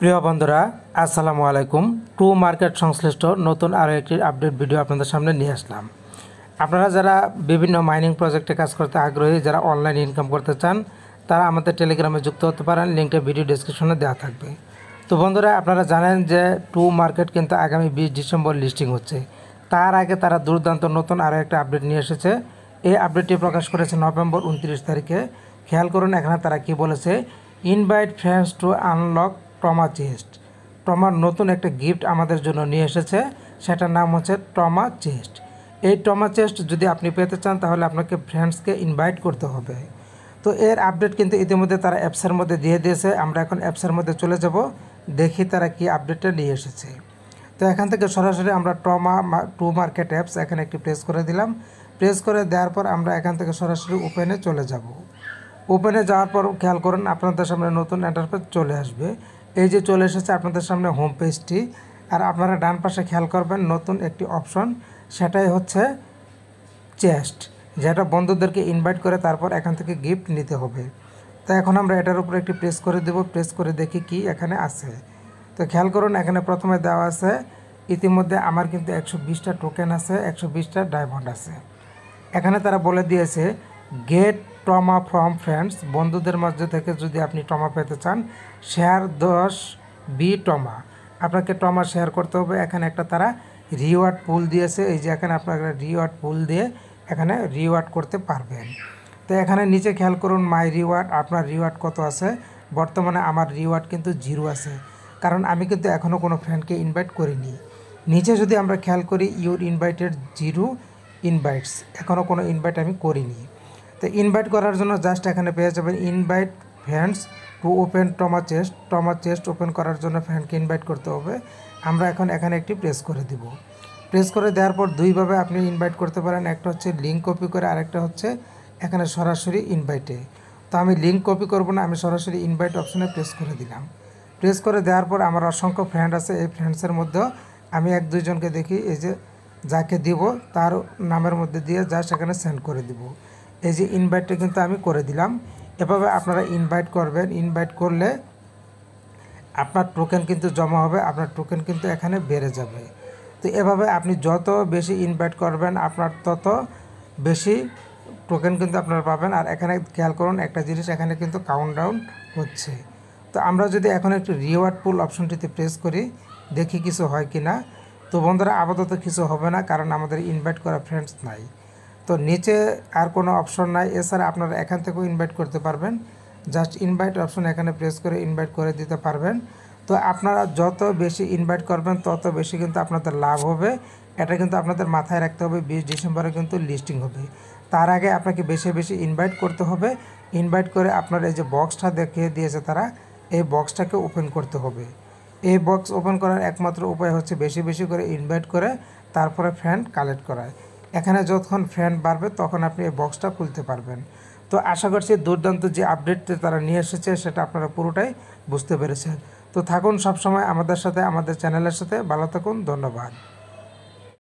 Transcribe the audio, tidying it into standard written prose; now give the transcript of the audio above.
প্রিয় বন্ধুরা, আসসালামু আলাইকুম। টু মার্কেট সংশ্লিষ্ট নতুন আরও একটি আপডেট ভিডিও আপনাদের সামনে নিয়ে আসলাম। আপনারা যারা বিভিন্ন মাইনিং প্রজেক্টে কাজ করতে আগ্রহী, যারা অনলাইন ইনকাম করতে চান, তারা আমাদের টেলিগ্রামে যুক্ত হতে পারেন। লিঙ্কটা ভিডিও ডেসক্রিপশনে দেওয়া থাকবে। তো বন্ধুরা, আপনারা জানেন যে টু মার্কেট কিন্তু আগামী 20 ডিসেম্বর লিস্টিং হচ্ছে। তার আগে তারা দুর্দান্ত নতুন আরও একটা আপডেট নিয়ে এসেছে। এই আপডেটটি প্রকাশ করেছে নভেম্বর 29 তারিখে। খেয়াল করুন এখানে তারা কি বলেছে। Invite friends to unlock trauma chest. ট্রমার নতুন একটা গিফট আমাদের জন্য নিয়ে এসেছে, সেটার নাম হচ্ছে ট্রমা চেস্ট। এই ট্রমা চেস্ট যদি আপনি পেতে চান তাহলে আপনাকে ফ্রেন্ডসকে ইনভাইট করতে হবে। তো এর আপডেট কিন্তু ইতিমধ্যে তারা অ্যাপসের মধ্যে দিয়ে দিয়েছে। আমরা এখন অ্যাপসের মধ্যে চলে যাব, দেখি তারা কি আপডেটটা নিয়ে এসেছে। তো এখান থেকে সরাসরি আমরা টু মার্কেট অ্যাপস এখানে একটি প্রেস করে দিলাম। প্রেস করে দেওয়ার পর আমরা এখান থেকে সরাসরি ওপেনে চলে যাব। ওপেনে যাওয়ার পর খেয়াল করুন আপনাদের সামনে নতুন ইন্টারফেস চলে আসবে। এই যে চলে এসেছে আপনাদের সামনে হোম পেজটি। আর আপনারা ডান পাশে খেয়াল করবেন নতুন একটি অপশন, সেটাই হচ্ছে চেস্ট, যেটা বন্ধুদেরকে ইনভাইট করে তারপর এখান থেকে গিফট নিতে হবে। তো এখন আমরা এটার উপর একটি প্রেস করে দেব। প্রেস করে দেখি কি এখানে আছে। তো খেয়াল করুন এখানে প্রথমে দেওয়া আছে ইতিমধ্যে আমার কিন্তু 120টা টোকেন আছে, 120টা ডায়মন্ড আছে। এখানে তারা বলে দিয়েছে গেট ট্রমা ফ্রম ফ্রেন্ডস। বন্ধুদের মধ্যে থেকে যদি আপনি ট্রমা পেতে চান, শেয়ার 10 বি ট্রমা। আপনাকে ট্রমা শেয়ার করতে হবে। এখানে একটা তারা রিওয়ার্ড পুল দিয়েছে। এই যে এখানে আপনারা রিওয়ার্ড পুল দিয়ে এখানে রিওয়ার্ড করতে পারবেন। তো এখানে নিচে খেয়াল করুন মাই রিওয়ার্ড, আপনার রিওয়ার্ড কত আছে। বর্তমানে আমার রিওয়ার্ড কিন্তু 0 আছে, কারণ আমি কিন্তু এখনও কোনো ফ্রেন্ডকে ইনভাইট করিনি। নিচে যদি আমরা খেয়াল করি ইউর ইনভাইটেড 0 ইনভাইটস, এখনও কোনো ইনভাইট আমি করিনি। তো ইনভাইট করার জন্য জাস্ট এখানে পেয়ে যাবেন invite friends to open trauma chest. Trauma chest open করার জন্য ফ্রেন্ডকে ইনভাইট করতে হবে। আমরা এখন এখানে একটি প্রেস করে দিব। প্রেস করে দেওয়ার পর দুইভাবে আপনি ইনভাইট করতে পারেন, একটা হচ্ছে লিঙ্ক কপি করে, আরেকটা হচ্ছে এখানে সরাসরি ইনভাইটে। তো আমি লিঙ্ক কপি করব না, আমি সরাসরি ইনভাইট অপশনে প্রেস করে দিলাম। প্রেস করে দেওয়ার পর আমার অসংখ্য ফ্রেন্ড আছে, এই ফ্রেন্ডসের মধ্যেও আমি 1-2জনকে দেখি, এই যে যাকে দিব তার নামের মধ্যে দিয়ে জাস্ট এখানে সেন্ড করে দিব। এই যে ইনভাইটটা কিন্তু আমি করে দিলাম। এভাবে আপনারা ইনভাইট করবেন। ইনভাইট করলে আপনার টোকেন কিন্তু জমা হবে, আপনার টোকেন কিন্তু এখানে বেড়ে যাবে। তো এভাবে আপনি যত বেশি ইনভাইট করবেন আপনার তত বেশি টোকেন কিন্তু আপনারা পাবেন। আর এখানে খেয়াল করুন একটা জিনিস, এখানে কিন্তু কাউন্টডাউন হচ্ছে। তো আমরা যদি এখন একটু রিওয়ার্ড পুল অপশনটিতে প্রেস করি, দেখি কিছু হয় কি না। তো বন্ধুরা, আপাতত কিছু হবে না, কারণ আমাদের ইনভাইট করা ফ্রেন্ডস নাই। তো নিচে আর কোনো অপশন নাই। এছাড়া আপনারা এখান থেকেও ইনভাইট করতে পারবেন। জাস্ট ইনভাইট অপশন এখানে প্রেস করে ইনভাইট করে দিতে পারবেন। তো আপনারা যত বেশি ইনভাইট করবেন তত বেশি কিন্তু আপনাদের লাভ হবে। এটা কিন্তু আপনাদের মাথায় রাখতে হবে। 20 ডিসেম্বরে কিন্তু লিস্টিং হবে। তার আগে আপনাকে বেশি বেশি ইনভাইট করতে হবে। ইনভাইট করে আপনার এই যে বক্সটা দেখিয়ে দিয়েছে তারা, এই বক্সটাকে ওপেন করতে হবে। এই বক্স ওপেন করার একমাত্র উপায় হচ্ছে বেশি বেশি করে ইনভাইট করে তারপরে ফ্রেন্ড কালেক্ট করায়। এখানে যখন ফ্রেন্ড বাড়বে তখন আপনি এই বক্সটা খুলতে পারবেন। তো আশা করছি দুর্দান্ত যে আপডেটটা তারা নিয়ে এসেছে সেটা আপনারা পুরোটাই বুঝতে পেরেছেন। তো থাকুন সবসময় আমাদের সাথে, আমাদের চ্যানেলের সাথে। ভালো থাকুন, ধন্যবাদ।